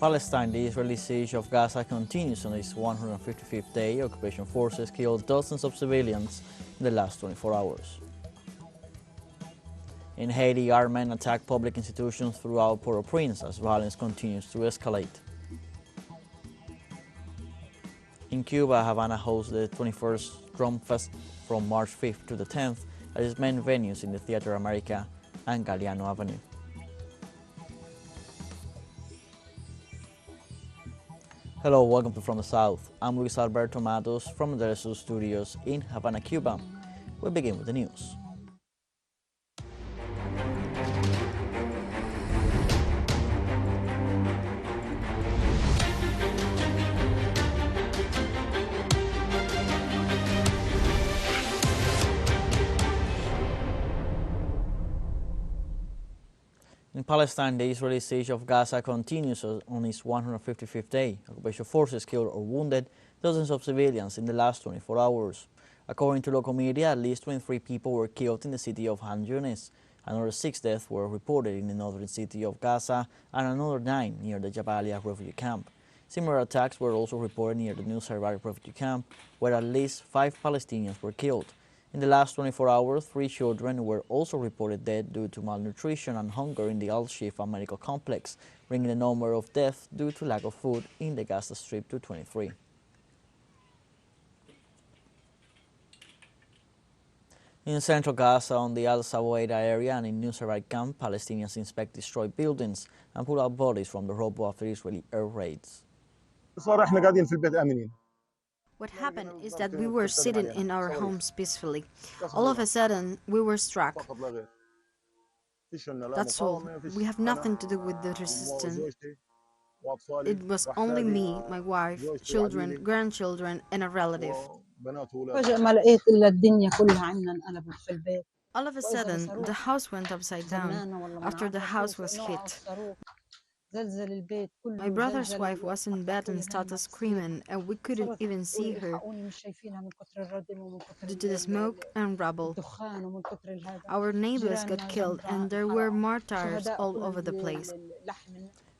Palestine, the Israeli siege of Gaza continues on its 155th day. Occupation forces killed dozens of civilians in the last 24 hours. In Haiti, armed men attack public institutions throughout Port-au-Prince as violence continues to escalate. In Cuba, Havana hosts the 21st Drum Festival from March 5th to the 10th at its main venues in the Theater America and Galeano Avenue. Hello, welcome to From the South. I'm Luis Alberto Matos from the TeleSUR studios in Havana, Cuba. We begin with the news. In Palestine, the Israeli siege of Gaza continues on its 155th day. Occupation forces killed or wounded dozens of civilians in the last 24 hours. According to local media, at least 23 people were killed in the city of Han Yunis. Another 6 deaths were reported in the northern city of Gaza and another 9 near the Jabalia refugee camp. Similar attacks were also reported near the Nusayrat refugee camp, where at least 5 Palestinians were killed. In the last 24 hours, 3 children were also reported dead due to malnutrition and hunger in the Al-Shifa medical complex, bringing the number of deaths due to lack of food in the Gaza Strip to 23. In central Gaza, on the Al-Sawaida area and in Nusayrat camp, Palestinians inspect destroyed buildings and pull out bodies from the rubble after Israeli air raids. What happened is that we were sitting in our homes peacefully. All of a sudden, we were struck. That's all. We have nothing to do with the resistance. It was only me, my wife, children, grandchildren, and a relative. All of a sudden, the house went upside down after the house was hit. My brother's wife was in bed and started screaming, and we couldn't even see her due to the smoke and rubble. Our neighbors got killed, and there were martyrs all over the place.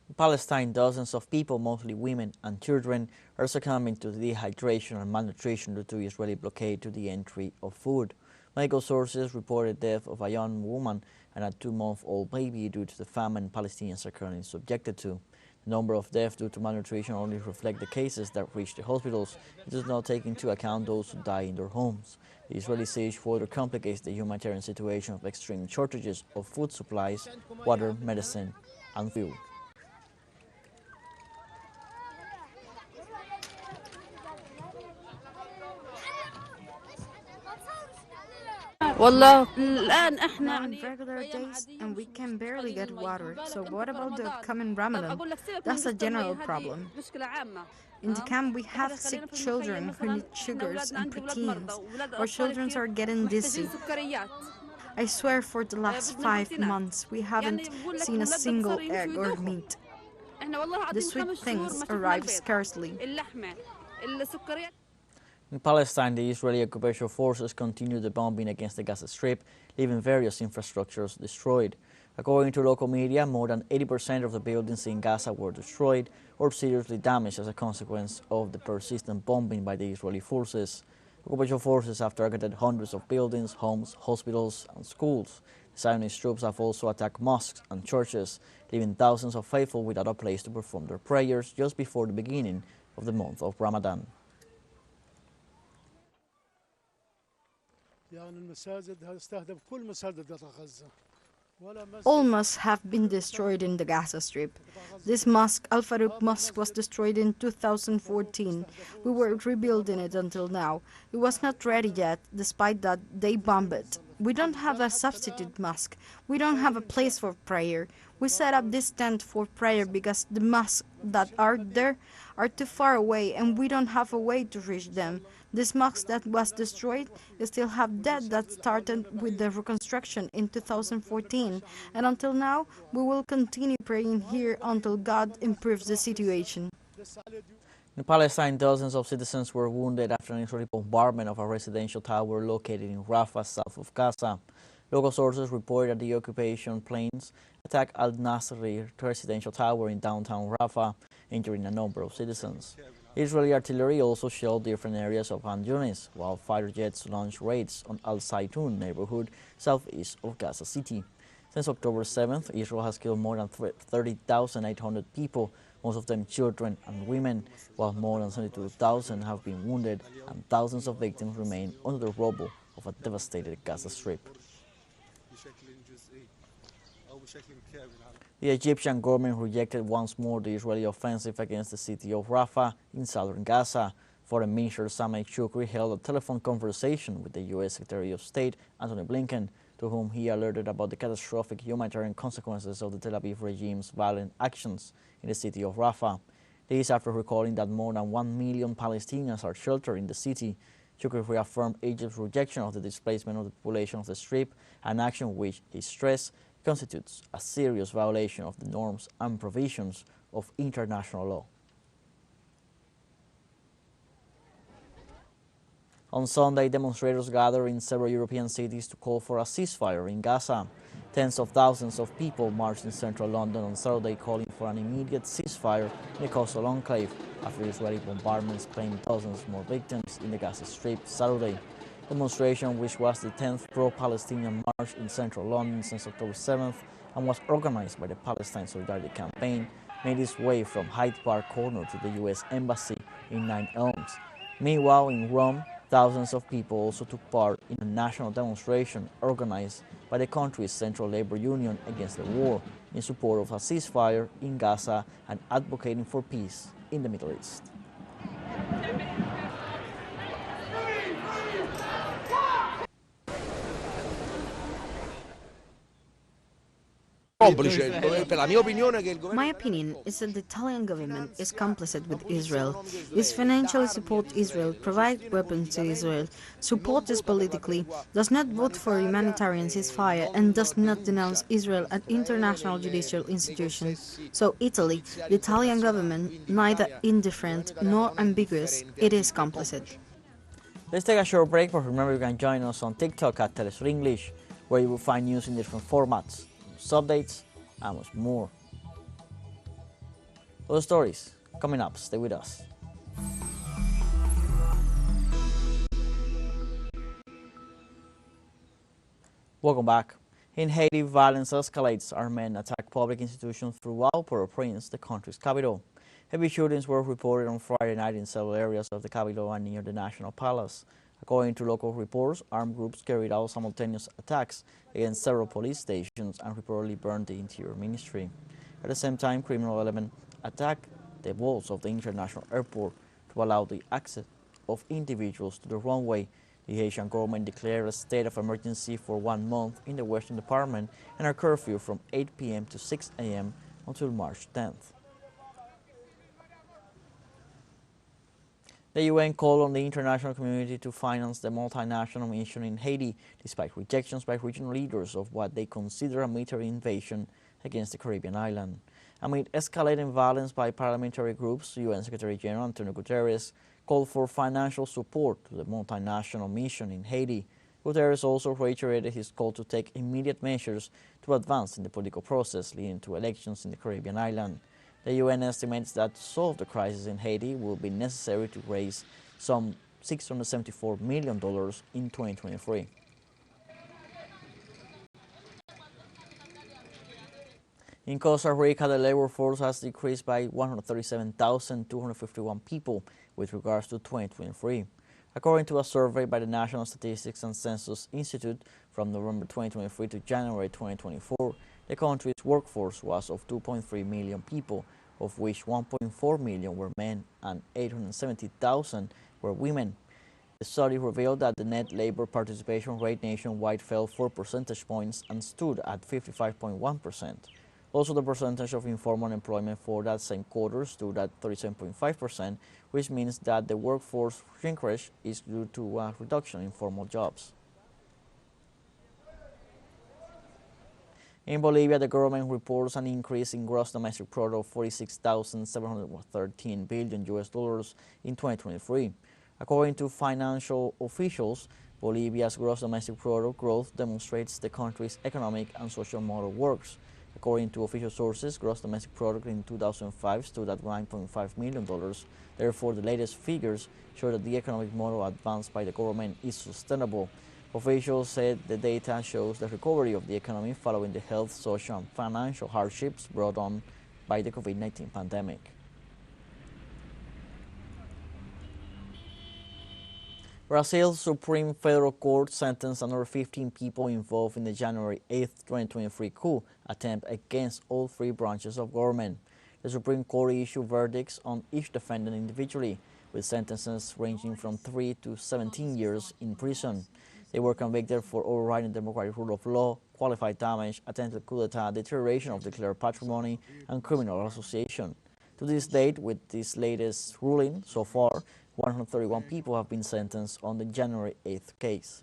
In Palestine, dozens of people, mostly women and children, are succumbing to dehydration and malnutrition due to Israeli blockade to the entry of food. Medical sources reported the death of a young woman and a 2-month-old baby due to the famine Palestinians are currently subjected to. The number of deaths due to malnutrition only reflect the cases that reach the hospitals. It does not take into account those who die in their homes. The Israeli siege further complicates the humanitarian situation of extreme shortages of food supplies, water, medicine, and fuel. We're on regular days and we can barely get water. So what about the upcoming Ramadan? That's a general problem. In the camp we have sick children who need sugars and proteins. Our children are getting dizzy. I swear for the last 5 months we haven't seen a single egg or meat. The sweet things arrive scarcely. In Palestine, the Israeli occupation forces continue the bombing against the Gaza Strip, leaving various infrastructures destroyed. According to local media, more than 80% of the buildings in Gaza were destroyed or seriously damaged as a consequence of the persistent bombing by the Israeli forces. Occupation forces have targeted hundreds of buildings, homes, hospitals, and schools. The Zionist troops have also attacked mosques and churches, leaving thousands of faithful without a place to perform their prayers just before the beginning of the month of Ramadan. All mosques have been destroyed in the Gaza Strip. This mosque, Al Farouk Mosque, was destroyed in 2014. We were rebuilding it until now. It was not ready yet. Despite that, they bombed it. We don't have a substitute mosque. We don't have a place for prayer. We set up this tent for prayer because the mosques that are there are too far away and we don't have a way to reach them. This mosque that was destroyed still have debt that started with the reconstruction in 2014, and until now we will continue praying here until God improves the situation. In Palestine, dozens of citizens were wounded after an Israeli bombardment of a residential tower located in Rafah, south of Gaza. Local sources report that the occupation planes attacked Al Nasri residential tower in downtown Rafah, injuring a number of citizens. Israeli artillery also shelled different areas of Khan Yunis, while fighter jets launched raids on Al Zaytun neighborhood southeast of Gaza City. Since October 7th, Israel has killed more than 30,800 people, most of them children and women, while more than 72,000 have been wounded and thousands of victims remain under the rubble of a devastated Gaza Strip. The Egyptian government rejected once more the Israeli offensive against the city of Rafah in southern Gaza. Foreign Minister Sameh Shoukry held a telephone conversation with the U.S. Secretary of State Antony Blinken, to whom he alerted about the catastrophic humanitarian consequences of the Tel Aviv regime's violent actions in the city of Rafah. This after recalling that more than 1 million Palestinians are sheltered in the city. Shoukry reaffirmed Egypt's rejection of the displacement of the population of the Strip, an action which, he stressed, constitutes a serious violation of the norms and provisions of international law. On Sunday, demonstrators gathered in several European cities to call for a ceasefire in Gaza. Tens of thousands of people marched in central London on Saturday calling for an immediate ceasefire in the coastal enclave after Israeli bombardments claimed dozens more victims in the Gaza Strip Saturday. The demonstration, which was the 10th pro-Palestinian march in central London since October 7th and was organized by the Palestine Solidarity Campaign, made its way from Hyde Park Corner to the U.S. Embassy in Nine Elms. Meanwhile, in Rome, thousands of people also took part in a national demonstration organized by the country's Central Labor Union against the war in support of a ceasefire in Gaza and advocating for peace in the Middle East. My opinion is that the Italian government is complicit with Israel. It financially supports Israel, provides weapons to Israel, supports us politically, does not vote for a humanitarian ceasefire, and does not denounce Israel at international judicial institutions. So Italy, the Italian government, neither indifferent nor ambiguous, it is complicit. Let's take a short break, but remember you can join us on TikTok at TeleSUR English, where you will find news in different formats, news updates, and much more. Those stories coming up. Stay with us. Welcome back. In Haiti, violence escalates. Armed men attack public institutions throughout Port-au-Prince, the country's capital. Heavy shootings were reported on Friday night in several areas of the capital and near the National Palace. According to local reports, armed groups carried out simultaneous attacks against several police stations and reportedly burned the Interior Ministry. At the same time, criminal elements attacked the walls of the international airport to allow the access of individuals to the runway. The Haitian government declared a state of emergency for 1 month in the Western Department and a curfew from 8 p.m. to 6 a.m. until March 10th. The UN called on the international community to finance the multinational mission in Haiti, despite rejections by regional leaders of what they consider a military invasion against the Caribbean island. Amid escalating violence by paramilitary groups, UN Secretary General Antonio Guterres called for financial support to the multinational mission in Haiti. Guterres also reiterated his call to take immediate measures to advance in the political process leading to elections in the Caribbean island. The UN estimates that to solve the crisis in Haiti will be necessary to raise some $674 million in 2023. In Costa Rica, the labor force has decreased by 137,251 people with regards to 2023. According to a survey by the National Statistics and Census Institute from November 2023 to January 2024, the country's workforce was of 2.3 million people, of which 1.4 million were men and 870,000 were women. The study revealed that the net labor participation rate nationwide fell 4 percentage points and stood at 55.1%. Also, the percentage of informal employment for that same quarter stood at 37.5%, which means that the workforce shrinkage is due to a reduction in formal jobs. In Bolivia, the government reports an increase in gross domestic product of 46,713 billion US dollars in 2023. According to financial officials, Bolivia's gross domestic product growth demonstrates the country's economic and social model works. According to official sources, gross domestic product in 2005 stood at $9.5 million. Therefore, the latest figures show that the economic model advanced by the government is sustainable. Officials said the data shows the recovery of the economy following the health, social, and financial hardships brought on by the COVID-19 pandemic. Brazil's Supreme Federal Court sentenced another 15 people involved in the January 8, 2023 coup attempt against all three branches of government. The Supreme Court issued verdicts on each defendant individually, with sentences ranging from 3 to 17 years in prison. They were convicted for overriding democratic rule of law, qualified damage, attempted coup d'etat, deterioration of declared patrimony, and criminal association. To this date, with this latest ruling, so far, 131 people have been sentenced on the January 8th case.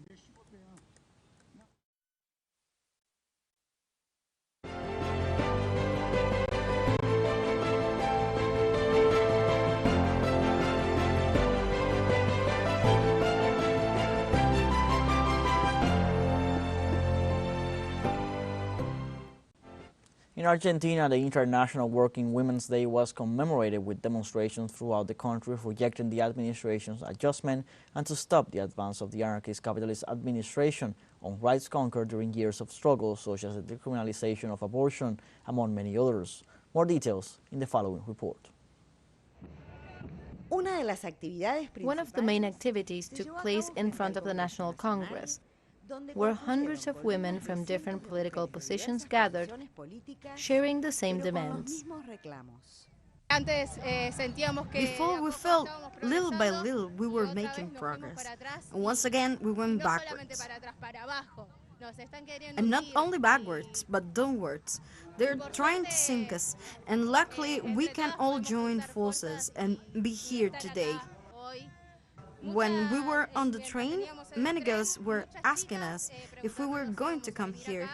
In Argentina, the International Working Women's Day was commemorated with demonstrations throughout the country rejecting the administration's adjustment and to stop the advance of the anarchist capitalist administration on rights conquered during years of struggle, such as the decriminalization of abortion, among many others. More details in the following report. One of the main activities took place in front of the National Congress, where hundreds of women from different political positions gathered, sharing the same demands. Before, we felt little by little we were making progress, and once again we went backwards. And not only backwards, but downwards. They're trying to sink us, and luckily we can all join forces and be here today. When we were on the train, many girls were asking us if we were going to come here.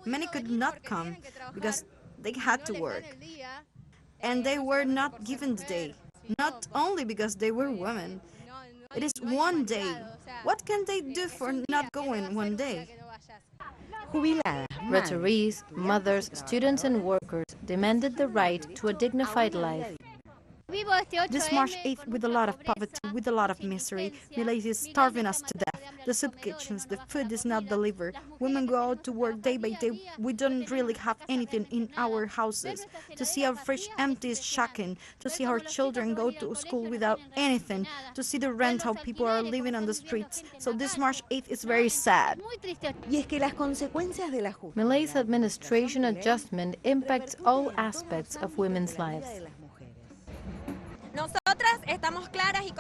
Many could not come because they had to work. And they were not given the day, not only because they were women. It is one day. What can they do for not going one day? Retirees, mothers, students and workers demanded the right to a dignified life. This March 8th, with a lot of poverty, with a lot of misery, Millet is starving us to death. The soup kitchens, the food is not delivered. Women go out to work day by day. We don't really have anything in our houses. To see our fridge empty is shocking. To see our children go to school without anything. To see the rent, how people are living on the streets. So this March 8th is very sad. Millet's administration adjustment impacts all aspects of women's lives.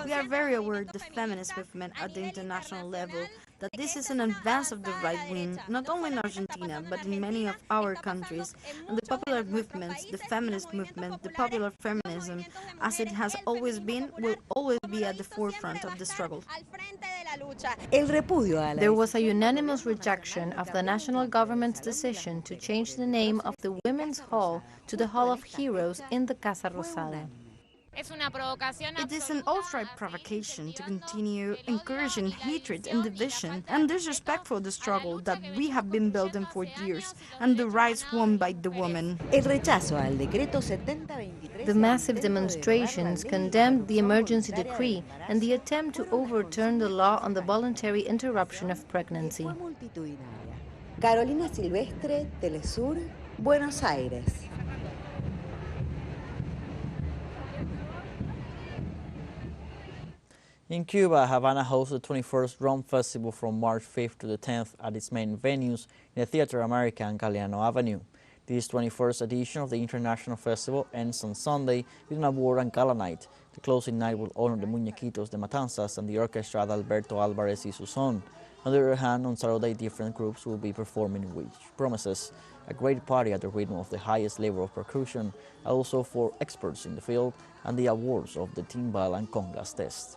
We are very aware of the feminist movement at the international level, that this is an advance of the right wing, not only in Argentina, but in many of our countries. And the popular movements, the feminist movement, the popular feminism, as it has always been, will always be at the forefront of the struggle. There was a unanimous rejection of the national government's decision to change the name of the Women's Hall to the Hall of Heroes in the Casa Rosada. It is an outright provocation to continue encouraging hatred and division and disrespect for the struggle that we have been building for years and the rights won by the women. The massive demonstrations condemned the emergency decree and the attempt to overturn the law on the voluntary interruption of pregnancy. Carolina Silvestre, TeleSUR, Buenos Aires. In Cuba, Havana hosts the 21st Drum Festival from March 5th to the 10th at its main venues in the Theater America and Galeano Avenue. This 21st edition of the International Festival ends on Sunday with an award and gala night. The closing night will honor the Muñequitos de Matanzas and the orchestra de Alberto Álvarez y su son. On the other hand, on Saturday, different groups will be performing, which promises a great party at the rhythm of the highest level of percussion, and also for experts in the field and the awards of the timbal and congas test.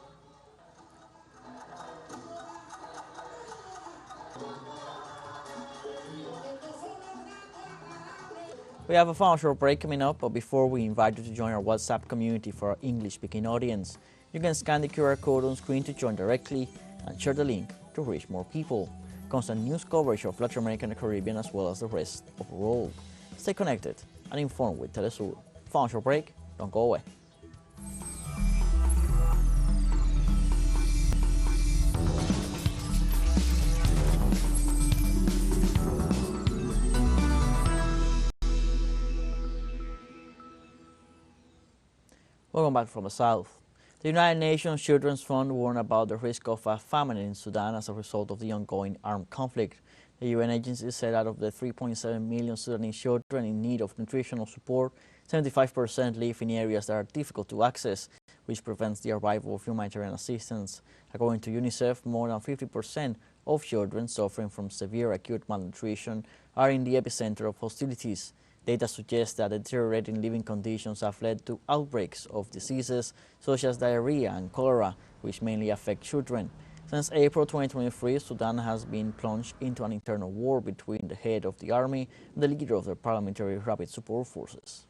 We have a final short break coming up, but before we invite you to join our WhatsApp community for our English-speaking audience. You can scan the QR code on screen to join directly, and share the link to reach more people. Constant news coverage of Latin America and the Caribbean as well as the rest of the world. Stay connected and informed with TeleSUR. Found your break, don't go away. Welcome back from the South. The United Nations Children's Fund warned about the risk of a famine in Sudan as a result of the ongoing armed conflict. The UN agency said out of the 3.7 million Sudanese children in need of nutritional support, 75% live in areas that are difficult to access, which prevents the arrival of humanitarian assistance. According to UNICEF, more than 50% of children suffering from severe acute malnutrition are in the epicenter of hostilities. Data suggests that deteriorating living conditions have led to outbreaks of diseases such as diarrhea and cholera, which mainly affect children. Since April 2023, Sudan has been plunged into an internal war between the head of the army and the leader of the paramilitary rapid support forces.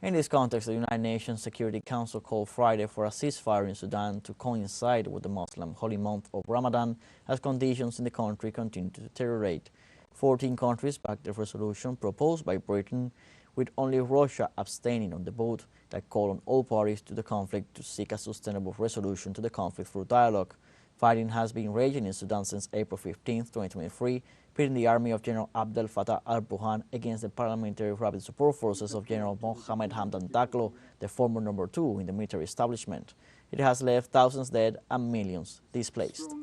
In this context, the United Nations Security Council called Friday for a ceasefire in Sudan to coincide with the Muslim holy month of Ramadan as conditions in the country continue to deteriorate. 14 countries backed the resolution proposed by Britain, with only Russia abstaining on the vote that called on all parties to the conflict to seek a sustainable resolution to the conflict through dialogue. Fighting has been raging in Sudan since April 15, 2023, pitting the army of General Abdel Fattah al-Burhan against the paramilitary rapid support forces of General Mohammed Hamdan Daglo, the former number 2 in the military establishment. It has left thousands dead and millions displaced.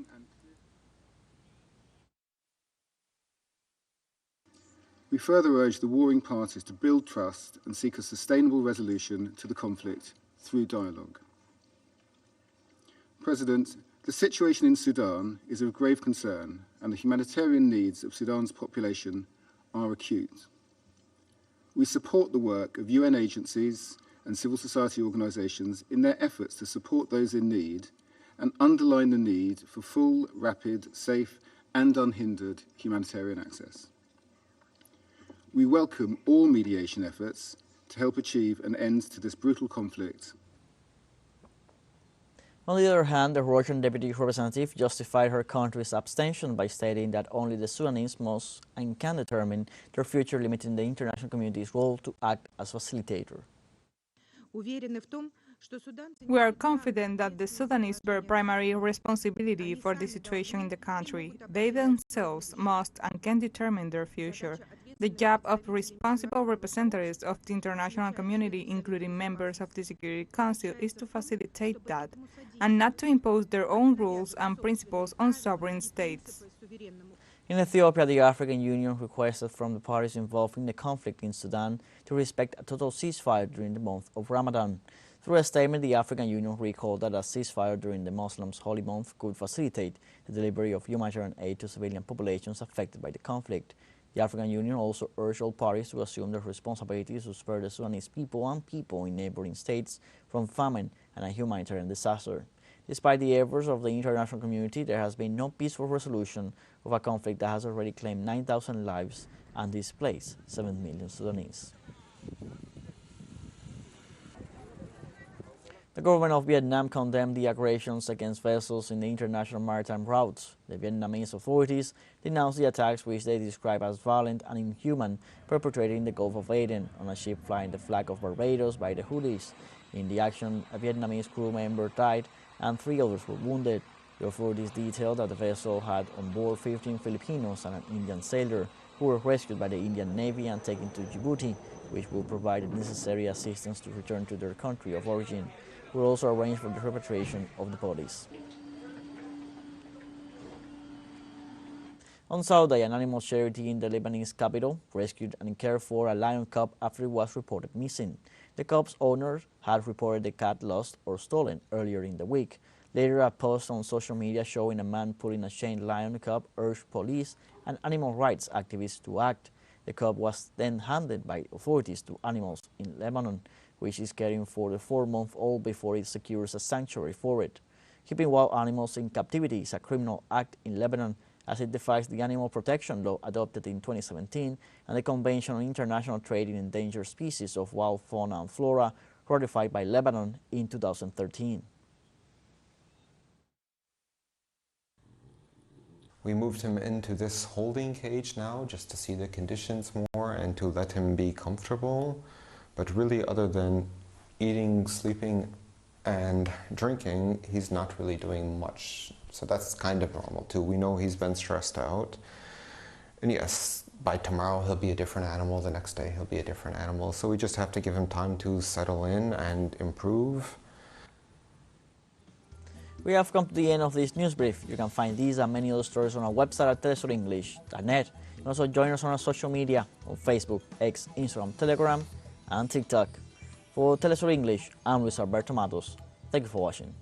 We further urge the warring parties to build trust and seek a sustainable resolution to the conflict through dialogue. President, the situation in Sudan is of grave concern and the humanitarian needs of Sudan's population are acute. We support the work of UN agencies and civil society organisations in their efforts to support those in need and underline the need for full, rapid, safe and unhindered humanitarian access. We welcome all mediation efforts to help achieve an end to this brutal conflict. On the other hand, the Russian deputy representative justified her country's abstention by stating that only the Sudanese must and can determine their future, limiting the international community's role to act as facilitator. We are confident that the Sudanese bear primary responsibility for the situation in the country. They themselves must and can determine their future. The job of responsible representatives of the international community, including members of the Security Council, is to facilitate that, and not to impose their own rules and principles on sovereign states. In Ethiopia, the African Union requested from the parties involved in the conflict in Sudan to respect a total ceasefire during the month of Ramadan. Through a statement, the African Union recalled that a ceasefire during the Muslims' holy month could facilitate the delivery of humanitarian aid to civilian populations affected by the conflict. The African Union also urged all parties to assume their responsibilities to spare the Sudanese people and people in neighboring states from famine and a humanitarian disaster. Despite the efforts of the international community, there has been no peaceful resolution of a conflict that has already claimed 9,000 lives and displaced 7 million Sudanese. The government of Vietnam condemned the aggressions against vessels in the international maritime routes. The Vietnamese authorities denounced the attacks, which they describe as violent and inhuman, perpetrated in the Gulf of Aden on a ship flying the flag of Barbados by the Houthis. In the action, a Vietnamese crew member died and 3 others were wounded. The authorities detailed that the vessel had on board 15 Filipinos and an Indian sailor, who were rescued by the Indian Navy and taken to Djibouti, which will provide the necessary assistance to return to their country of origin. Will also arrange for the repatriation of the bodies. On Saturday, an animal charity in the Lebanese capital rescued and cared for a lion cub after it was reported missing. The cub's owner had reported the cat lost or stolen earlier in the week. Later, a post on social media showing a man pulling a chained lion cub urged police and animal rights activists to act. The cub was then handed by authorities to Animals in Lebanon, which is caring for the 4-month-old before it secures a sanctuary for it. Keeping wild animals in captivity is a criminal act in Lebanon, as it defies the animal protection law adopted in 2017 and the Convention on International Trade in Endangered Species of Wild Fauna and Flora, ratified by Lebanon in 2013. We moved him into this holding cage now just to see the conditions more and to let him be comfortable. But really, other than eating, sleeping, and drinking, he's not really doing much. So that's kind of normal too. We know he's been stressed out. And yes, by tomorrow he'll be a different animal, the next day he'll be a different animal. So we just have to give him time to settle in and improve. We have come to the end of this news brief. You can find these and many other stories on our website at telesurenglish.net. You can also join us on our social media on Facebook, X, Instagram, Telegram, and TikTok. For TeleSUR English, I'm Luis Alberto Matos. Thank you for watching.